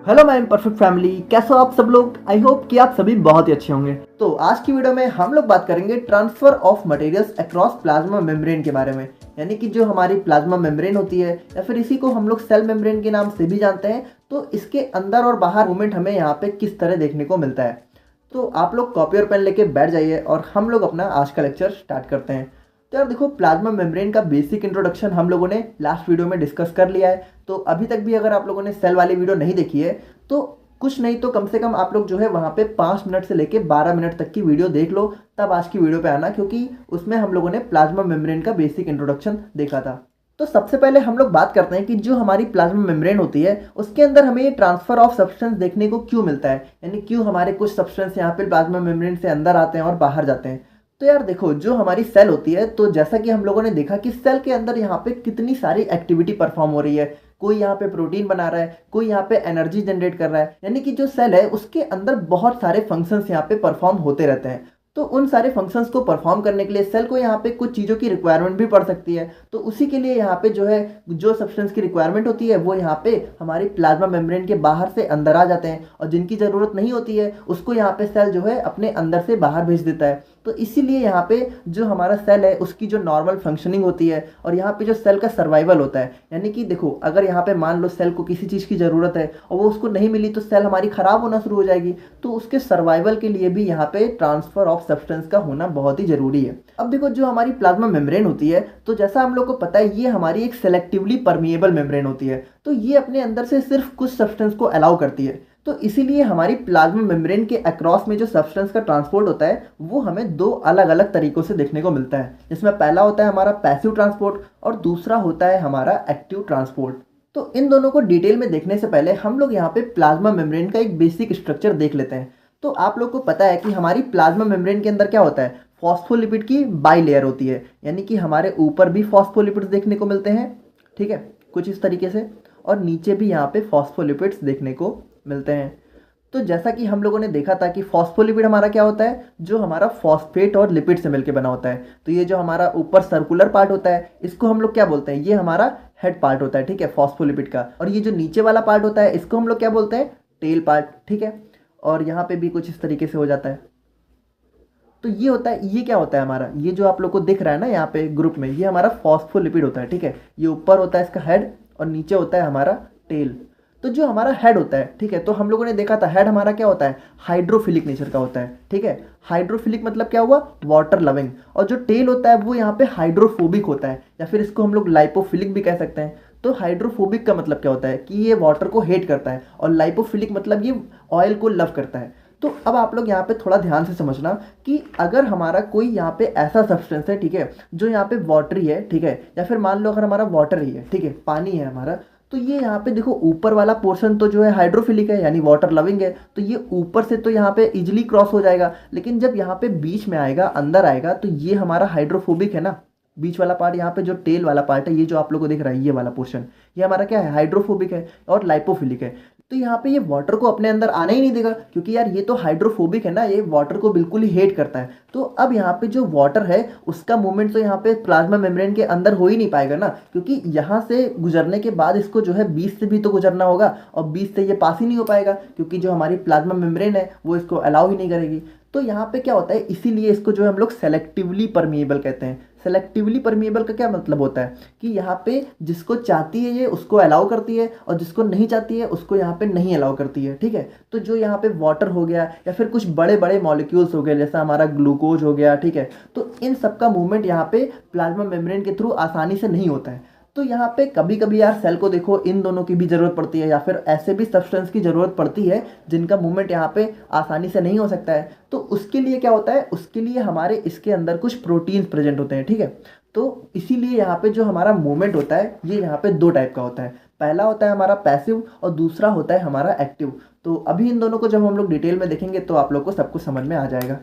Hello my perfect family, कैसे हो आप सब लोग। आई होप कि आप सभी बहुत ही अच्छे होंगे। तो आज की वीडियो में हम लोग बात करेंगे transfer of materials across plasma membrane के बारे में। यानी कि जो हमारी प्लाज्मा मेम्ब्रेन होती है या फिर इसी को हम लोग सेल मेम्ब्रेन के नाम से भी जानते हैं, तो इसके अंदर और बाहर मूवमेंट हमें यहाँ पे किस तरह देखने को मिलता है। तो आप लोग कॉपी और पेन लेके बैठ जाइए और हम लोग अपना आज का लेक्चर स्टार्ट करते हैं। तो यार देखो, प्लाज्मा मेम्ब्रेन का बेसिक इंट्रोडक्शन हम लोगों ने लास्ट वीडियो में डिस्कस कर लिया है। तो अभी तक भी अगर आप लोगों ने सेल वाली वीडियो नहीं देखी है तो कुछ नहीं तो कम से कम आप लोग जो है वहाँ पे 5 मिनट से लेके 12 मिनट तक की वीडियो देख लो, तब आज की वीडियो पे आना, क्योंकि उसमें हम लोगों ने प्लाज्मा मेम्ब्रेन का बेसिक इंट्रोडक्शन देखा था। तो सबसे पहले हम लोग बात करते हैं कि जो हमारी प्लाज्मा मेम्ब्रेन होती है उसके अंदर हमें ये ट्रांसफर ऑफ सब्सटेंस देखने को क्यों मिलता है, यानी क्यों हमारे कुछ सब्सटेंस यहाँ पे प्लाज्मा मेम्ब्रेन से अंदर आते हैं और बाहर जाते हैं। तो यार देखो, जो हमारी सेल होती है, तो जैसा कि हम लोगों ने देखा कि सेल के अंदर यहाँ पे कितनी सारी एक्टिविटी परफॉर्म हो रही है। कोई यहाँ पे प्रोटीन बना रहा है, कोई यहाँ पे एनर्जी जनरेट कर रहा है, यानी कि जो सेल है उसके अंदर बहुत सारे फंक्शंस यहाँ पे परफॉर्म होते रहते हैं। तो उन सारे फंक्शंस को परफॉर्म करने के लिए सेल को यहाँ पे कुछ चीज़ों की रिक्वायरमेंट भी पड़ सकती है। तो उसी के लिए यहाँ पे जो है जो सब्सटेंस की रिक्वायरमेंट होती है वो यहाँ पे हमारी प्लाज्मा मेम्ब्रेन के बाहर से अंदर आ जाते हैं, और जिनकी ज़रूरत नहीं होती है उसको यहाँ पे सेल जो है अपने अंदर से बाहर भेज देता है। तो इसीलिए यहाँ पे जो हमारा सेल है उसकी जो नॉर्मल फंक्शनिंग होती है और यहाँ पे जो सेल का सर्वाइवल होता है, यानी कि देखो अगर यहाँ पे मान लो सेल को किसी चीज़ की ज़रूरत है और वो उसको नहीं मिली तो सेल हमारी ख़राब होना शुरू हो जाएगी। तो उसके सर्वाइवल के लिए भी यहाँ पे ट्रांसफर ऑफ सब्सटेंस का होना बहुत ही ज़रूरी है। अब देखो, जो हमारी प्लाज्मा मेम्ब्रेन होती है, तो जैसा हम लोग को पता है ये हमारी एक सेलेक्टिवली परमिएबल मेम्ब्रेन होती है। तो ये अपने अंदर से सिर्फ कुछ सब्सटेंस को अलाउ करती है। तो इसीलिए हमारी प्लाज्मा मेम्ब्रेन के अक्रॉस में जो सब्सटेंस का ट्रांसपोर्ट होता है वो हमें दो अलग अलग तरीकों से देखने को मिलता है, जिसमें पहला होता है हमारा पैसिव ट्रांसपोर्ट और दूसरा होता है हमारा एक्टिव ट्रांसपोर्ट। तो इन दोनों को डिटेल में देखने से पहले हम लोग यहाँ पे प्लाज्मा मेम्ब्रेन का एक बेसिक स्ट्रक्चर देख लेते हैं। तो आप लोग को पता है कि हमारी प्लाज्मा मेम्ब्रेन के अंदर क्या होता है, फॉस्फोलिपिड की बाई लेयर होती है, यानी कि हमारे ऊपर भी फॉस्फोलिपिड्स देखने को मिलते हैं, ठीक है, कुछ इस तरीके से, और नीचे भी यहाँ पे फॉस्फोलिपिड्स देखने को मिलते हैं। तो जैसा कि हम लोगों ने देखा था कि फॉस्फोलिपिड हमारा क्या होता है, जो हमारा फॉस्फेट और लिपिड से मिलकर बना होता है। तो ये जो हमारा ऊपर सर्कुलर पार्ट होता है इसको हम लोग क्या बोलते हैं, ये हमारा हेड पार्ट होता है, ठीक है, फॉस्फोलिपिड का। और ये जो नीचे वाला पार्ट होता है इसको हम लोग क्या बोलते हैं, टेल पार्ट, ठीक है। और यहाँ पे भी कुछ इस तरीके से हो जाता है। तो ये होता है, ये क्या होता है हमारा, ये जो आप लोग को दिख रहा है ना यहाँ पे ग्रुप में, ये हमारा फॉस्फोलिपिड होता है, ठीक है। ये ऊपर होता है इसका हेड और नीचे होता है हमारा टेल। तो जो हमारा हेड होता है, ठीक है, तो हम लोगों ने देखा था हेड हमारा क्या होता है, हाइड्रोफिलिक नेचर का होता है, ठीक है। हाइड्रोफिलिक मतलब क्या हुआ, वाटर लविंग। और जो टेल होता है वो यहाँ पे हाइड्रोफोबिक होता है, या फिर इसको हम लोग लाइपोफिलिक भी कह सकते हैं। तो हाइड्रोफोबिक का मतलब क्या होता है कि ये वाटर को हेट करता है, और लाइपोफिलिक मतलब ये ऑयल को लव करता है। तो अब आप लोग यहाँ पे थोड़ा ध्यान से समझना कि अगर हमारा कोई यहाँ पे ऐसा सब्सटेंस है, ठीक है, जो यहाँ पे वाटरी है, ठीक है, या फिर मान लो अगर हमारा वाटर ही है, ठीक है, पानी है हमारा, तो ये यहाँ पे देखो ऊपर वाला पोर्शन तो जो है हाइड्रोफिलिक है यानी वाटर लविंग है, तो ये ऊपर से तो यहाँ पे इजिली क्रॉस हो जाएगा। लेकिन जब यहाँ पे बीच में आएगा, अंदर आएगा, तो ये हमारा हाइड्रोफोबिक है ना, बीच वाला पार्ट, यहाँ पे जो टेल वाला पार्ट है, ये जो आप लोगों को दिख रहा है ये वाला पोर्शन, ये हमारा क्या है, हाइड्रोफोबिक है और लाइपोफिलिक है। तो यहाँ पे ये वाटर को अपने अंदर आने ही नहीं देगा, क्योंकि यार ये तो हाइड्रोफोबिक है ना, ये वाटर को बिल्कुल ही हेट करता है। तो अब यहाँ पे जो वाटर है उसका मूवमेंट तो यहाँ पे प्लाज्मा मेम्ब्रेन के अंदर हो ही नहीं पाएगा ना, क्योंकि यहाँ से गुजरने के बाद इसको जो है बीच से भी तो गुजरना होगा, और बीच से ये पास ही नहीं हो पाएगा, क्योंकि जो हमारी प्लाज्मा मेम्ब्रेन है वो इसको अलाउ ही नहीं करेगी। तो यहाँ पे क्या होता है, इसीलिए इसको जो है हम लोग सेलेक्टिवली परमिएबल कहते हैं। सेलेक्टिवली परमिएबल का क्या मतलब होता है कि यहाँ पे जिसको चाहती है ये उसको अलाउ करती है, और जिसको नहीं चाहती है उसको यहाँ पे नहीं अलाउ करती है, ठीक है। तो जो यहाँ पे वाटर हो गया या फिर कुछ बड़े बड़े मॉलिक्यूल्स हो गए, जैसा हमारा ग्लूकोज हो गया, ठीक है, तो इन सब का मूवमेंट यहाँ पे प्लाज्मा मेम्ब्रेन के थ्रू आसानी से नहीं होता है। तो यहाँ पे कभी कभी यार सेल को देखो इन दोनों की भी ज़रूरत पड़ती है, या फिर ऐसे भी सब्सटेंस की ज़रूरत पड़ती है जिनका मूवमेंट यहाँ पे आसानी से नहीं हो सकता है। तो उसके लिए क्या होता है, उसके लिए हमारे इसके अंदर कुछ प्रोटीन्स प्रेजेंट होते हैं, ठीक है। तो इसीलिए यहाँ पे जो हमारा मूवमेंट होता है ये यहाँ पे दो टाइप का होता है। पहला होता है हमारा पैसिव और दूसरा होता है हमारा एक्टिव। तो अभी इन दोनों को जब हम लोग डिटेल में देखेंगे तो आप लोग को सब कुछ समझ में आ जाएगा।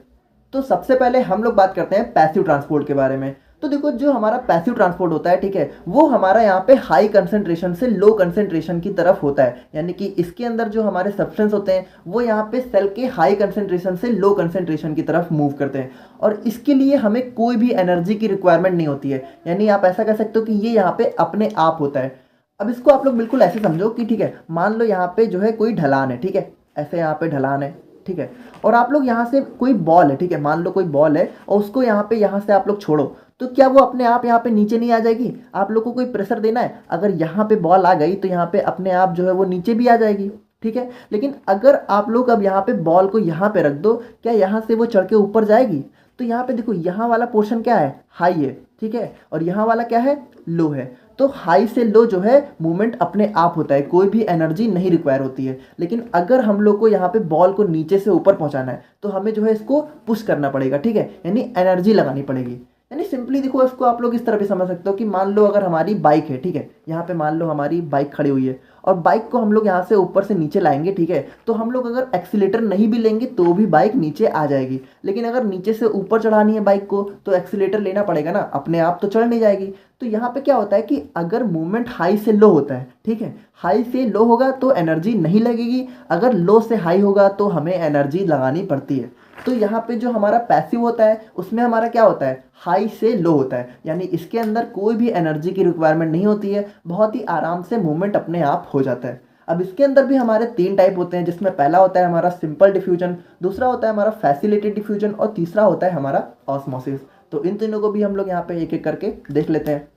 तो सबसे पहले हम लोग बात करते हैं पैसिव ट्रांसपोर्ट के बारे में। तो देखो, जो हमारा पैसिव ट्रांसपोर्ट होता है, ठीक है, वो हमारा यहाँ पे हाई कंसंट्रेशन से लो कंसंट्रेशन की तरफ होता है, यानी कि इसके अंदर जो हमारे सब्सटेंस होते हैं वो यहाँ पे सेल के हाई कंसंट्रेशन से लो कंसंट्रेशन की तरफ मूव करते हैं, और इसके लिए हमें कोई भी एनर्जी की रिक्वायरमेंट नहीं होती है। यानी आप ऐसा कह सकते हो कि ये यहाँ पे अपने आप होता है। अब इसको आप लोग बिल्कुल ऐसे समझो कि ठीक है, मान लो यहाँ पे जो है कोई ढलान है, ठीक है, ऐसे यहाँ पे ढलान है, ठीक है, और आप लोग यहाँ से कोई बॉल है, ठीक है, मान लो कोई बॉल है और उसको यहाँ से आप लोग छोड़ो, तो क्या वो अपने आप यहाँ पे नीचे नहीं आ जाएगी? आप लोग को कोई प्रेशर देना है, अगर यहाँ पे बॉल आ गई तो यहाँ पे अपने आप जो है वो नीचे भी आ जाएगी, ठीक है। लेकिन अगर आप लोग अब यहाँ पे बॉल को यहाँ पे रख दो, क्या यहाँ से वो चढ़ के ऊपर जाएगी? तो यहाँ पे देखो, यहाँ वाला पोर्शन क्या है, हाई है, ठीक है, और यहाँ वाला क्या है, लो है। तो हाई से लो जो है मूवमेंट अपने आप होता है, कोई भी एनर्जी नहीं रिक्वायर होती है। लेकिन अगर हम लोग को यहाँ पे बॉल को नीचे से ऊपर पहुँचाना है तो हमें जो है इसको पुश करना पड़ेगा, ठीक है, यानी एनर्जी लगानी पड़ेगी। यानी सिंपली देखो, इसको आप लोग इस तरह भी समझ सकते हो कि मान लो अगर हमारी बाइक है, ठीक है, यहाँ पे मान लो हमारी बाइक खड़ी हुई है और बाइक को हम लोग यहाँ से ऊपर से नीचे लाएंगे, ठीक है, तो हम लोग अगर एक्सीलेटर नहीं भी लेंगे तो भी बाइक नीचे आ जाएगी। लेकिन अगर नीचे से ऊपर चढ़ानी है बाइक को तो एक्सीलेटर लेना पड़ेगा ना, अपने आप तो चढ़ नहीं जाएगी। तो यहाँ पे क्या होता है कि अगर मूवमेंट हाई से लो होता है, ठीक है, हाई से लो होगा तो एनर्जी नहीं लगेगी, अगर लो से हाई होगा तो हमें एनर्जी लगानी पड़ती है। तो यहाँ पे जो हमारा पैसिव होता है उसमें हमारा क्या होता है, हाई से लो होता है, यानी इसके अंदर कोई भी एनर्जी की रिक्वायरमेंट नहीं होती है, बहुत ही आराम से मूवमेंट अपने आप हो जाता है। अब इसके अंदर भी हमारे 3 टाइप होते हैं, जिसमें पहला होता है हमारा सिंपल डिफ्यूजन, दूसरा होता है हमारा फैसिलिटेड डिफ्यूजन और तीसरा होता है हमारा ऑस्मोसिस। तो इन तीनों को भी हम लोग यहाँ पे एक एक करके देख लेते हैं।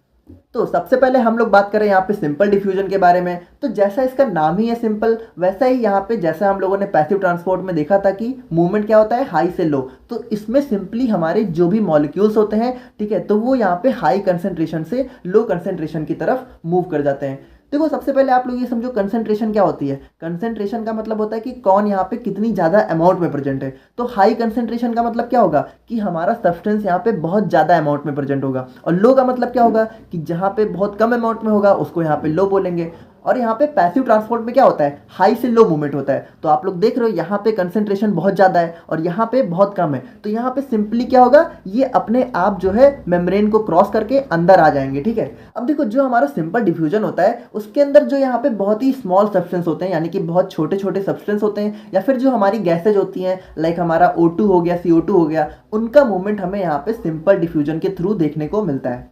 तो सबसे पहले हम लोग बात करें यहाँ पे सिंपल डिफ्यूजन के बारे में। तो जैसा इसका नाम ही है सिंपल, वैसा ही यहाँ पे जैसा हम लोगों ने पैसिव ट्रांसपोर्ट में देखा था कि मूवमेंट क्या होता है, हाई से लो, तो इसमें सिंपली हमारे जो भी मॉलिक्यूल्स होते हैं, ठीक है, तो वो यहाँ पे हाई कंसेंट्रेशन से लो कंसेंट्रेशन की तरफ मूव कर जाते हैं। देखो, सबसे पहले आप लोग ये समझो कंसेंट्रेशन क्या होती है। कंसेंट्रेशन का मतलब होता है कि कौन यहाँ पे कितनी ज़्यादा अमाउंट में प्रेजेंट है। तो हाई कंसेंट्रेशन का मतलब क्या होगा कि हमारा सब्सटेंस यहाँ पे बहुत ज़्यादा अमाउंट में प्रेजेंट होगा, और लो का मतलब क्या होगा कि जहाँ पे बहुत कम अमाउंट में होगा उसको यहाँ पे लो बोलेंगे। और यहाँ पे पैसिव ट्रांसपोर्ट में क्या होता है, हाई से लो मूवमेंट होता है। तो आप लोग देख रहे हो यहाँ पे कंसेंट्रेशन बहुत ज़्यादा है और यहाँ पे बहुत कम है, तो यहाँ पे सिंपली क्या होगा, ये अपने आप जो है मेम्ब्रेन को क्रॉस करके अंदर आ जाएंगे, ठीक है। अब देखो, जो हमारा सिंपल डिफ्यूजन होता है उसके अंदर जो यहाँ पे बहुत ही स्मॉल सब्सटेंस होते हैं, यानी कि बहुत छोटे छोटे सब्सटेंस होते हैं, या फिर जो हमारी गैसेज होती हैं लाइक हमारा O2 हो गया, CO2 हो गया, उनका मूवमेंट हमें यहाँ पे सिंपल डिफ्यूजन के थ्रू देखने को मिलता है।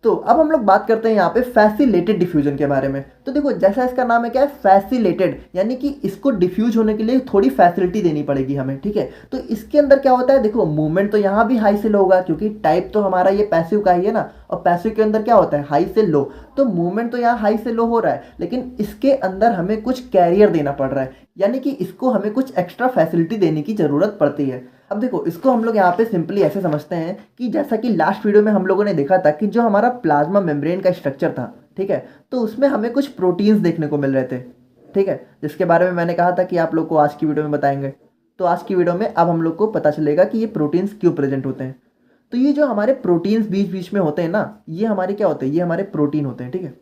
तो अब हम लोग बात करते हैं यहाँ पे फैसिलेटेड डिफ्यूजन के बारे में। तो देखो, जैसा इसका नाम है क्या है, फैसिलेटेड, यानी कि इसको डिफ्यूज होने के लिए थोड़ी फैसिलिटी देनी पड़ेगी हमें, ठीक है। तो इसके अंदर क्या होता है, देखो मूवमेंट तो यहाँ भी हाई से लो होगा क्योंकि टाइप तो हमारा ये पैसिव का ही है ना, और पैसिव के अंदर क्या होता है, हाई से लो। तो मूवमेंट तो यहाँ हाई से लो हो रहा है, लेकिन इसके अंदर हमें कुछ कैरियर देना पड़ रहा है, यानी कि इसको हमें कुछ एक्स्ट्रा फैसिलिटी देने की ज़रूरत पड़ती है। अब देखो, इसको हम लोग यहाँ पे सिंपली ऐसे समझते हैं कि जैसा कि लास्ट वीडियो में हम लोगों ने देखा था कि जो हमारा प्लाज्मा मेम्ब्रेन का स्ट्रक्चर था, ठीक है, तो उसमें हमें कुछ प्रोटीन्स देखने को मिल रहे थे, ठीक है, जिसके बारे में मैंने कहा था कि आप लोग को आज की वीडियो में बताएंगे। तो आज की वीडियो में अब हम लोग को पता चलेगा कि ये प्रोटीन्स क्यों प्रेजेंट होते हैं। तो ये जो हमारे प्रोटीन्स बीच बीच में होते हैं ना, ये हमारे क्या होते हैं, ये हमारे प्रोटीन होते हैं, ठीक है।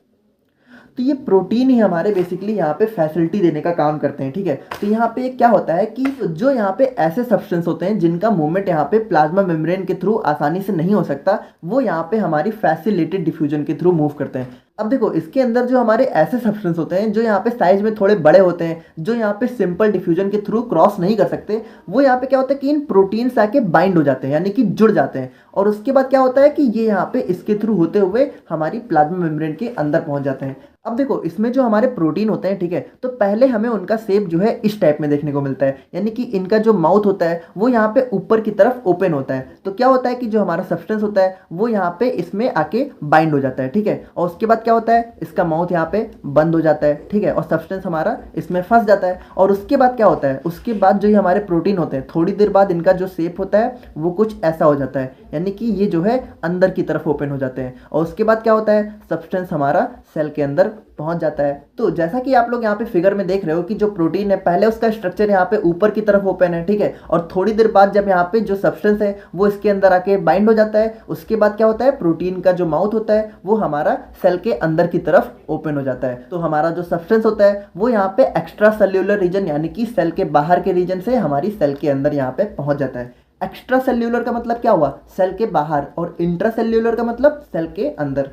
तो ये प्रोटीन ही हमारे बेसिकली यहाँ पे फैसिलिटी देने का काम करते हैं, ठीक है। तो यहाँ पे क्या होता है कि जो यहाँ पे ऐसे सब्सटेंस होते हैं जिनका मूवमेंट यहाँ पे प्लाज्मा मेम्ब्रेन के थ्रू आसानी से नहीं हो सकता, वो यहाँ पे हमारी फैसिलिटेड डिफ्यूजन के थ्रू मूव करते हैं। अब देखो, इसके अंदर जो हमारे ऐसे सब्सटेंस होते हैं जो यहाँ पे साइज में थोड़े बड़े होते हैं, जो यहाँ पे सिंपल डिफ्यूजन के थ्रू क्रॉस नहीं कर सकते, वो यहाँ पे क्या होता है कि इन प्रोटीन्स आके बाइंड हो जाते हैं, यानी कि जुड़ जाते हैं, और उसके बाद क्या होता है कि ये यहाँ पे इसके थ्रू होते हुए हमारी प्लाज्मा मेम्ब्रेन के अंदर पहुंच जाते हैं। अब देखो, इसमें जो हमारे प्रोटीन होते हैं, ठीक है, तो पहले हमें उनका शेप जो है इस टाइप में देखने को मिलता है, यानी कि इनका जो माउथ होता है वो यहाँ पे ऊपर की तरफ ओपन होता है। तो क्या होता है कि जो हमारा सब्सटेंस होता है वो यहाँ पे इसमें आके बाइंड हो जाता है, ठीक है, और उसके बाद क्या होता है, इसका माउथ यहाँ पे बंद हो जाता है, ठीक है, और सब्सटेंस हमारा इसमें फंस जाता है। और उसके बाद क्या होता है, उसके बाद जो ये हमारे प्रोटीन होते हैं, थोड़ी देर बाद इनका जो शेप होता है वो कुछ ऐसा हो जाता है, यानी कि ये जो है अंदर की तरफ ओपन हो जाते हैं। और उसके बाद क्या होता है, सब्सटेंस हमारा सेल के अंदर पहुंच जाता है। तो जैसा कि आप लोग यहाँ पे फिगर में देख रहे हो कि जो प्रोटीन है, पहले उसका स्ट्रक्चर यहाँ पे ऊपर की तरफ ओपन है, ठीक है, और थोड़ी देर बाद जब यहाँ पे जो सब्सटेंस है वो इसके अंदर आके बाइंड हो जाता है, उसके बाद क्या होता है, प्रोटीन का जो माउथ होता है वो हमारा सेल के अंदर की तरफ ओपन हो जाता है। तो हमारा जो सब्सटेंस होता है वो यहाँ पे एक्स्ट्रा सेल्यूलर रीजन, यानी कि सेल के बाहर के रीजन से हमारी सेल के अंदर यहाँ पे पहुंच जाता है। एक्स्ट्रा सेल्यूलर का मतलब क्या हुआ, सेल के बाहर, और इंट्रा सेल्यूलर का मतलब सेल के अंदर।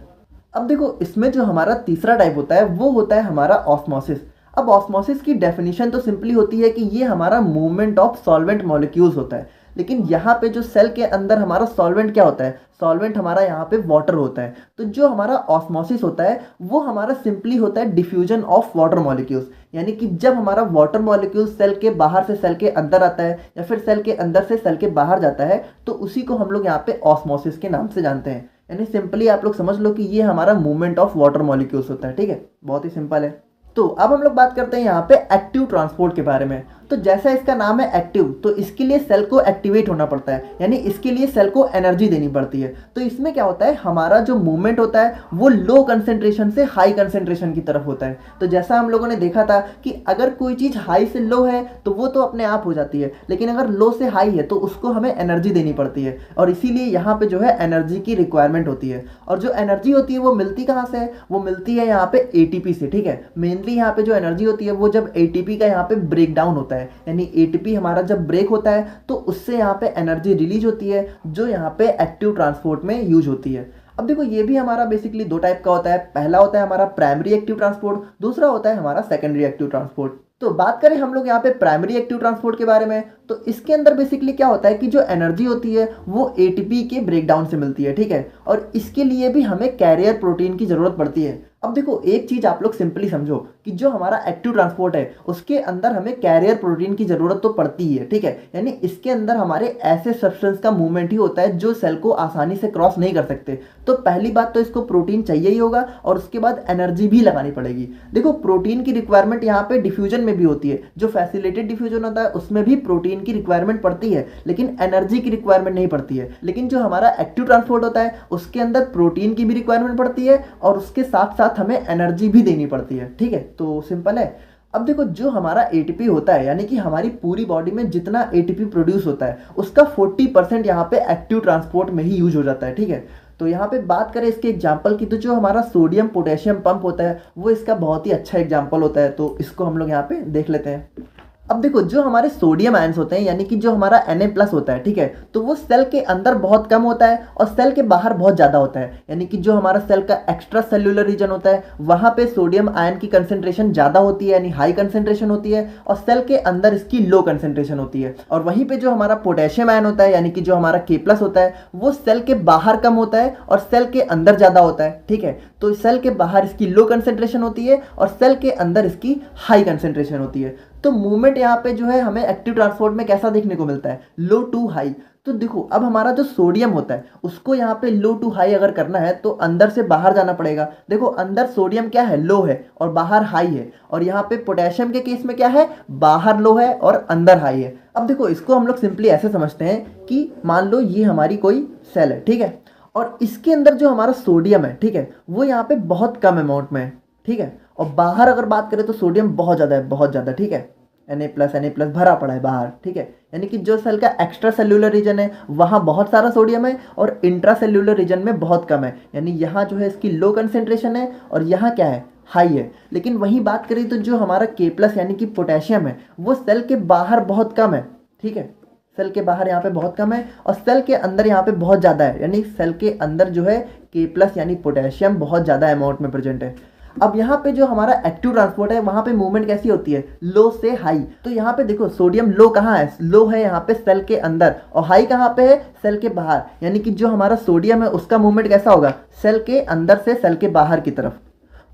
अब देखो, इसमें जो हमारा तीसरा टाइप होता है वो होता है हमारा ऑस्मोसिस। अब ऑस्मोसिस की डेफिनेशन तो सिंपली होती है कि ये हमारा मूवमेंट ऑफ सॉल्वेंट मॉलिक्यूल्स होता है। लेकिन यहाँ पे जो सेल के अंदर हमारा सॉल्वेंट क्या होता है, सॉल्वेंट हमारा यहाँ पे वाटर होता है। तो जो हमारा ऑस्मोसिस होता है वो हमारा सिंपली होता है डिफ्यूजन ऑफ वाटर मॉलिक्यूल्स, यानी कि जब हमारा वाटर मॉलिक्यूल सेल के बाहर से सेल के अंदर आता है या फिर सेल के अंदर से सेल के बाहर जाता है तो उसी को हम लोग यहाँ पे ऑस्मोसिस के नाम से जानते हैं। यानी सिंपली आप लोग समझ लो कि ये हमारा मूवमेंट ऑफ वाटर मॉलिक्यूल्स होता है। ठीक है, बहुत ही सिंपल है। तो अब हम लोग बात करते हैं यहाँ पे एक्टिव ट्रांसपोर्ट के बारे में। तो जैसा इसका नाम है एक्टिव, तो इसके लिए सेल को एक्टिवेट होना पड़ता है, यानी इसके लिए सेल को एनर्जी देनी पड़ती है। तो इसमें क्या होता है, हमारा जो मूवमेंट होता है वो लो कंसेंट्रेशन से हाई कंसेंट्रेशन की तरफ होता है। तो जैसा हम लोगों ने देखा था कि अगर कोई चीज़ हाई से लो है तो वो तो अपने आप हो जाती है, लेकिन अगर लो से हाई है तो उसको हमें एनर्जी देनी पड़ती है, और इसीलिए यहाँ पे जो है एनर्जी की रिक्वायरमेंट होती है। और जो एनर्जी होती है वो मिलती कहाँ से है, वो मिलती है यहाँ पे एटीपी से। ठीक है, मेनली यहाँ पे जो एनर्जी होती है वो जब एटीपी का यहाँ पे ब्रेक डाउन होता है, यानी एटीपी हमारा जब ब्रेक होता है तो उससे यहाँ पे एनर्जी रिलीज होती है जो यहाँ पे एक्टिव ट्रांसपोर्ट में यूज होती है। अब देखो ये भी हमारा बेसिकली दो टाइप का होता है, पहला होता है हमारा प्राइमरी एक्टिव ट्रांसपोर्ट, दूसरा होता है हमारा सेकेंडरी एक्टिव ट्रांसपोर्ट। तो बात करें हम लोग यहाँ पे प्राइमरी एक्टिव ट्रांसपोर्ट के बारे में, तो इसके अंदर बेसिकली क्या होता है कि जो एनर्जी होती है वो एटीपी के ब्रेकडाउन से मिलती है। ठीक है, और इसके लिए भी हमें कैरियर प्रोटीन की जरूरत पड़ती है। अब देखो एक चीज आप लोग सिंपली समझो कि जो हमारा एक्टिव ट्रांसपोर्ट है उसके अंदर हमें कैरियर प्रोटीन की जरूरत तो पड़ती ही है। ठीक है, यानी इसके अंदर हमारे ऐसे सब्सटेंस का मूवमेंट ही होता है जो सेल को आसानी से क्रॉस नहीं कर सकते। तो पहली बात तो इसको प्रोटीन चाहिए ही होगा, और उसके बाद एनर्जी भी लगानी पड़ेगी। देखो प्रोटीन की रिक्वायरमेंट यहाँ पे डिफ्यूजन में भी होती है, जो फैसिलिटेड डिफ्यूजन होता है उसमें भी प्रोटीन की रिक्वायरमेंट पड़ती है, लेकिन एनर्जी की रिक्वायरमेंट नहीं पड़ती है। लेकिन जो हमारा एक्टिव ट्रांसपोर्ट होता है उसके अंदर प्रोटीन की भी रिक्वायरमेंट पड़ती है और उसके साथ साथ हमें एनर्जी भी देनी पड़ती है। ठीक है, तो सिंपल है। अब देखो जो हमारा एटीपी होता है, यानी कि हमारी पूरी बॉडी में जितना एटीपी प्रोड्यूस होता है उसका 40% यहाँ पे एक्टिव ट्रांसपोर्ट में ही यूज हो जाता है। ठीक है, तो यहाँ पे बात करें इसके एग्जाम्पल की, तो जो हमारा सोडियम पोटेशियम पंप होता है वो इसका बहुत ही अच्छा एग्जाम्पल होता है। तो इसको हम लोग यहाँ पे देख लेते हैं। अब देखो जो हमारे सोडियम आयंस होते हैं, यानी कि जो हमारा Na+ होता है, ठीक है, तो वो सेल के अंदर बहुत कम होता है और सेल के बाहर बहुत ज़्यादा होता है। यानी कि जो हमारा सेल का एक्स्ट्रा सेल्यूलर रीजन होता है वहाँ पे सोडियम आयन की कंसेंट्रेशन ज़्यादा होती है, यानी हाई कंसेंट्रेशन होती है, और सेल के अंदर इसकी लो कंसेंट्रेशन होती है। और वहीं पर जो हमारा पोटेशियम आयन होता है, यानी कि जो हमारा K+ होता है, वो सेल के बाहर कम होता है और सेल के अंदर ज़्यादा होता है। ठीक है, तो सेल के बाहर इसकी लो कंसेंट्रेशन होती है और सेल के अंदर इसकी हाई कंसेंट्रेशन होती है। तो मूवमेंट यहाँ पे जो है हमें एक्टिव ट्रांसपोर्ट में कैसा देखने को मिलता है, लो टू हाई। तो देखो अब हमारा जो सोडियम होता है उसको यहाँ पे लो टू हाई अगर करना है तो अंदर से बाहर जाना पड़ेगा। देखो अंदर सोडियम क्या है, लो है और बाहर हाई है, और यहाँ पे पोटेशियम के केस में क्या है, बाहर लो है और अंदर हाई है। अब देखो इसको हम लोग सिंपली ऐसे समझते हैं कि मान लो ये हमारी कोई सेल है, ठीक है, और इसके अंदर जो हमारा सोडियम है, ठीक है, वो यहाँ पे बहुत कम अमाउंट में है। ठीक है, और बाहर अगर बात करें तो सोडियम बहुत ज़्यादा है, बहुत ज़्यादा। ठीक है, Na+ भरा पड़ा है बाहर। ठीक है, यानी कि जो सेल का एक्स्ट्रा सेल्यूलर रीजन है वहाँ बहुत सारा सोडियम है और इंट्रा सेल्यूलर रीजन में बहुत कम है, यानी यहाँ जो है इसकी लो कंसेंट्रेशन है और यहाँ क्या है, हाई है। लेकिन वहीं बात करें तो जो हमारा K+ यानी कि पोटेशियम है वो सेल के बाहर बहुत कम है। ठीक है, सेल के बाहर यहाँ पे बहुत कम है और सेल के अंदर यहाँ पे बहुत ज़्यादा है, यानी सेल के अंदर जो है K+ यानी पोटेशियम बहुत ज़्यादा अमाउंट में प्रेजेंट है। अब यहाँ पे जो हमारा एक्टिव ट्रांसपोर्ट है वहाँ पे मूवमेंट कैसी होती है, लो से हाई। तो यहाँ पे देखो सोडियम लो कहाँ है, लो है यहाँ पे सेल के अंदर, और हाई कहाँ पे है, सेल के बाहर। यानी कि जो हमारा सोडियम है उसका मूवमेंट कैसा होगा, सेल के अंदर से सेल के बाहर की तरफ।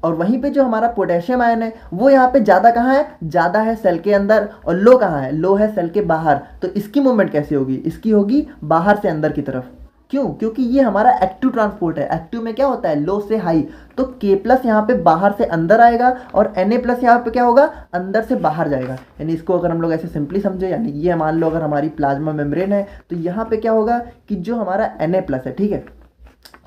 और वहीं पे जो हमारा पोटेशियम आयन है वो यहाँ पे ज़्यादा कहाँ है, ज़्यादा है सेल के अंदर, और लो कहाँ है, लो है सेल के बाहर। तो इसकी मूवमेंट कैसी होगी, इसकी होगी बाहर से अंदर की तरफ। क्यों, क्योंकि ये हमारा एक्टिव ट्रांसपोर्ट है। एक्टिव में क्या होता है, लो से हाई। तो K+ यहाँ पे बाहर से अंदर आएगा और Na+ यहाँ पे क्या होगा, अंदर से बाहर जाएगा। यानी इसको अगर हम लोग ऐसे सिंपली समझे, यानी ये मान लो अगर हमारी प्लाज्मा मेम्ब्रेन है तो यहाँ पे क्या होगा कि जो हमारा Na+ है, ठीक है,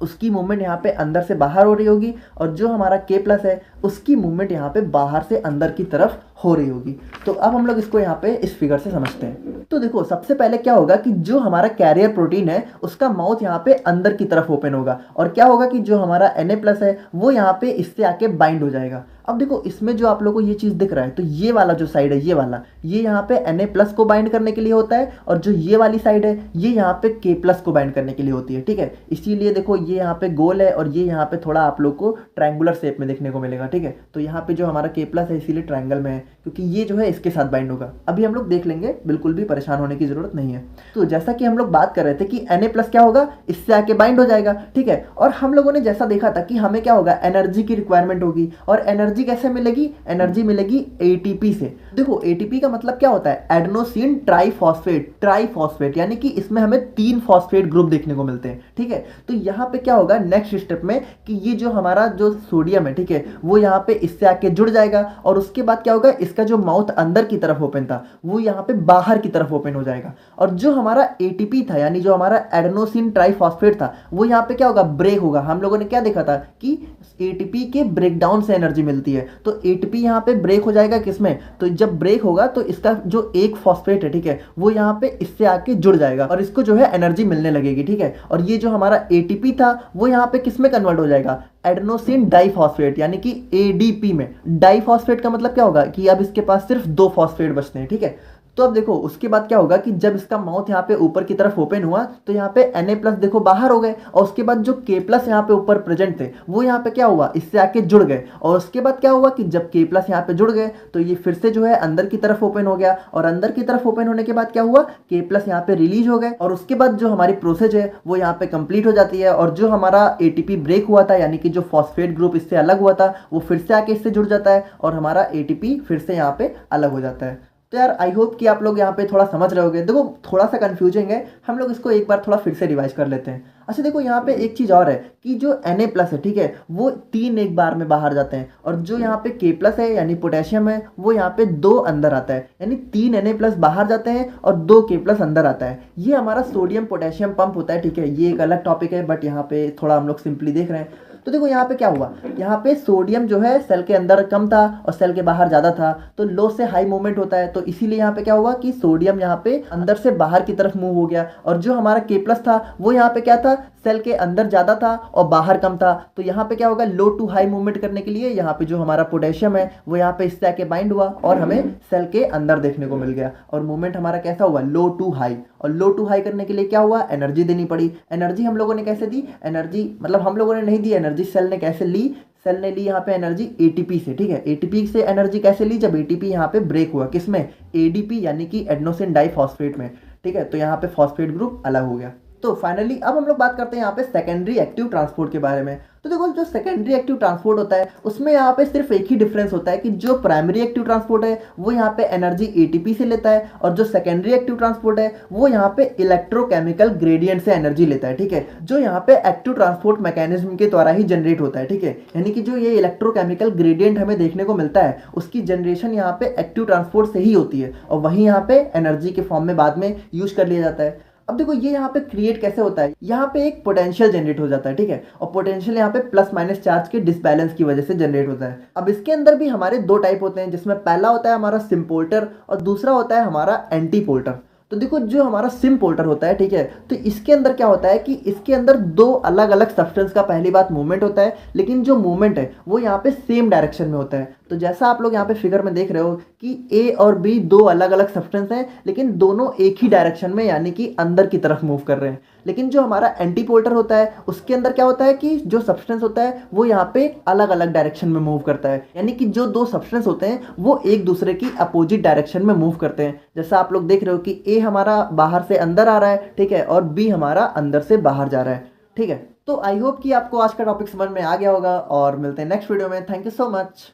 उसकी मूवमेंट यहाँ पे अंदर से बाहर हो रही होगी, और जो हमारा K+ है उसकी मूवमेंट यहाँ पे बाहर से अंदर की तरफ हो रही होगी। तो अब हम लोग इसको यहाँ पे इस फिगर से समझते हैं। तो देखो सबसे पहले क्या होगा कि जो हमारा कैरियर प्रोटीन है उसका माउथ यहाँ पे अंदर की तरफ ओपन होगा, और क्या होगा कि जो हमारा Na+ है वो यहाँ पे इससे आके बाइंड हो जाएगा। अब देखो इसमें जो आप लोगों को ये चीज़ दिख रहा है, तो ये वाला जो साइड है, ये वाला, ये यहाँ पे Na+ को बाइंड करने के लिए होता है, और जो ये वाली साइड है ये यहाँ पे K+ को बाइंड करने के लिए होती है। ठीक है, इसीलिए देखो ये यहाँ पे गोल है और ये यहाँ पे थोड़ा आप लोग को ट्रायंगुलर शेप में देखने को मिलेगा। ठीक है, तो यहाँ पे जो हमारा K+ है इसीलिए ट्रायंगल में है। क्योंकि ये जो है इसके साथ बाइंड होगा। अभी हम लोग देख लेंगे, बिल्कुल भी परेशान होने की जरूरत नहीं है। तो जैसा कि हम लोग बात कर रहे थे कि Na+ क्या होगा, इससे आके बाइंड हो जाएगा, ठीक है। और हम लोगों ने जैसा देखा था कि हमें क्या होगा, एनर्जी की रिक्वायरमेंट होगी। और एनर्जी कैसे मिलेगी, एनर्जी मिलेगी ATP से। देखो ATP का मतलब क्या होता है, एडेनोसिन ट्राइफॉस्फेट, यानी कि इसमें हमें 3 फॉस्फेट ग्रुप देखने को मिलते हैं, ठीक है। तो यहाँ पे क्या होगा नेक्स्ट स्टेप में कि ये जो हमारा जो सोडियम है, ठीक है, वो यहाँ पे इससे आके जुड़ जाएगा। और उसके बाद क्या होगा, इसका जो माउथ अंदर की तरफ ओपन था वो यहाँ पे बाहर की तरफ ओपन हो जाएगा। और जो हमारा ATP था, यानी जो हमारा एडेनोसिन ट्राइफॉस्फेट था, वो यहाँ पे क्या होगा, ब्रेक होगा। हम लोगों ने क्या देखा था कि ATP के ब्रेकडाउन से एनर्जी मिलती है। तो ATP यहाँ पे ब्रेक हो जाएगा किसमें, तो जब ब्रेक होगा तो इसका जो एक फॉस्फेट है, ठीक है, वो यहाँ पे इससे आके जुड़ जाएगा और इसको जो है एनर्जी मिलने लगेगी, ठीक है। और ये जो हमारा ATP था वो यहाँ पे किसमें कन्वर्ट हो जाएगा, एडेनोसिन डाइफॉस्फेट, यानी कि ADP में। डाइफॉस्फेट का मतलब क्या होगा कि अब इसके पास सिर्फ 2 फॉस्फेट बचते हैं, ठीक है। तो अब देखो उसके बाद क्या होगा कि जब इसका माउथ यहाँ पे ऊपर की तरफ ओपन हुआ तो यहाँ पे Na+ देखो बाहर हो गए। और उसके बाद जो K+ यहाँ पे ऊपर प्रेजेंट थे वो यहाँ पे क्या हुआ, इससे आके जुड़ गए। और उसके बाद क्या हुआ कि जब K+ यहाँ पे जुड़ गए तो ये फिर से जो है अंदर की तरफ ओपन हो गया। और अंदर की तरफ ओपन होने के बाद क्या हुआ, K+ यहाँ पे रिलीज हो गए। और उसके बाद जो हमारी प्रोसेस है वो यहाँ पे कंप्लीट हो जाती है। और जो हमारा ATP ब्रेक हुआ था, यानी कि जो फॉस्फेट ग्रुप इससे अलग हुआ था, वो फिर से आके इससे जुड़ जाता है और हमारा ATP फिर से यहाँ पे अलग हो जाता है। तो यार आई होप कि आप लोग यहाँ पे थोड़ा समझ रहे होगे। देखो थोड़ा सा कंफ्यूजिंग है, हम लोग इसको एक बार थोड़ा फिर से रिवाइज कर लेते हैं। अच्छा देखो यहाँ पे एक चीज़ और है कि जो Na+ है, ठीक है, वो 3 एक बार में बाहर जाते हैं। और जो यहाँ पे K+ है यानी पोटेशियम है, वो यहाँ पे 2 अंदर आता है। यानी 3 Na+ बाहर जाते हैं और 2 K+ अंदर आता है। ये हमारा सोडियम पोटेशियम पंप होता है, ठीक है। ये एक अलग टॉपिक है, बट यहाँ पे थोड़ा हम लोग सिंपली देख रहे हैं। तो देखो यहाँ पे क्या हुआ, यहाँ पे सोडियम जो है सेल के अंदर कम था और सेल के बाहर ज़्यादा था। तो लो से हाई मूवमेंट होता है, तो इसीलिए यहाँ पे क्या हुआ कि सोडियम यहाँ पे अंदर से बाहर की तरफ मूव हो गया। और जो हमारा K+ था वो यहाँ पे क्या था, सेल के अंदर ज़्यादा था और बाहर कम था। तो यहाँ पे क्या होगा, लो टू हाई मूवमेंट करने के लिए यहाँ पे जो हमारा पोटेशियम है वो यहाँ पे इससे आके बाइंड हुआ और हमें सेल के अंदर देखने को मिल गया। और मूवमेंट हमारा कैसा हुआ, लो टू हाई। और लो टू हाई करने के लिए क्या हुआ, एनर्जी देनी पड़ी। एनर्जी हम लोगों ने कैसे दी, एनर्जी मतलब हम लोगों ने नहीं दी एनर्जी, सेल ने कैसे ली, सेल ने ली यहाँ पे एनर्जी ATP से, ठीक है। ATP से एनर्जी कैसे ली, जब ATP यहाँ पे ब्रेक हुआ किसमें, ADP यानी कि एडेनोसिन डाइफॉस्फेट में, ठीक है। तो यहाँ पे फॉस्फेट ग्रुप अलग हो गया। तो फाइनली अब हम लोग बात करते हैं यहाँ पे सेकेंडरी एक्टिव ट्रांसपोर्ट के बारे में। तो देखो जो सेकेंडरी एक्टिव ट्रांसपोर्ट होता है उसमें यहाँ पे सिर्फ एक ही डिफरेंस होता है कि जो प्राइमरी एक्टिव ट्रांसपोर्ट है वो यहाँ पे एनर्जी ATP से लेता है, और जो सेकेंडरी एक्टिव ट्रांसपोर्ट है वो यहाँ पे इलेक्ट्रोकेमिकल ग्रेडियंट से एनर्जी लेता है, ठीक है। जो यहाँ पे एक्टिव ट्रांसपोर्ट मैकेनिज्म के द्वारा ही जनरेट होता है, ठीक है। यानी कि जो ये इलेक्ट्रोकेमिकल ग्रेडियंट हमें देखने को मिलता है उसकी जनरेशन यहाँ पे एक्टिव ट्रांसपोर्ट से ही होती है और वहीं यहाँ पे एनर्जी के फॉर्म में बाद में यूज कर लिया जाता है। अब देखो ये यहाँ पे क्रिएट कैसे होता है, यहाँ पे एक पोटेंशियल जनरेट हो जाता है, ठीक है। और पोटेंशियल यहाँ पे प्लस माइनस चार्ज के डिसबैलेंस की वजह से जनरेट होता है। अब इसके अंदर भी हमारे 2 टाइप होते हैं, जिसमें पहला होता है हमारा सिम्पोल्टर और दूसरा होता है हमारा एंटीपोल्टर। तो देखो जो हमारा सिम्पोल्टर होता है, ठीक है, तो इसके अंदर क्या होता है कि इसके अंदर 2 अलग अलग सब्सटेंस का पहली बात मूवमेंट होता है, लेकिन जो मूवमेंट है वो यहाँ पे सेम डायरेक्शन में होता है। तो जैसा आप लोग यहाँ पे फिगर में देख रहे हो कि A और B 2 अलग अलग सब्सटेंस हैं, लेकिन दोनों एक ही डायरेक्शन में यानी कि अंदर की तरफ मूव कर रहे हैं। लेकिन जो हमारा एंटीपोल्टर होता है उसके अंदर क्या होता है कि जो सब्सटेंस होता है वो यहाँ पे अलग अलग डायरेक्शन में मूव करता है, यानी कि जो 2 सब्सटेंस होते हैं वो एक दूसरे की अपोजिट डायरेक्शन में मूव करते हैं। जैसा आप लोग देख रहे हो कि A हमारा बाहर से अंदर आ रहा है, ठीक है, और B हमारा अंदर से बाहर जा रहा है, ठीक है। तो आई होप कि आपको आज का टॉपिक समझ में आ गया होगा और मिलते हैं नेक्स्ट वीडियो में। Thank you so much.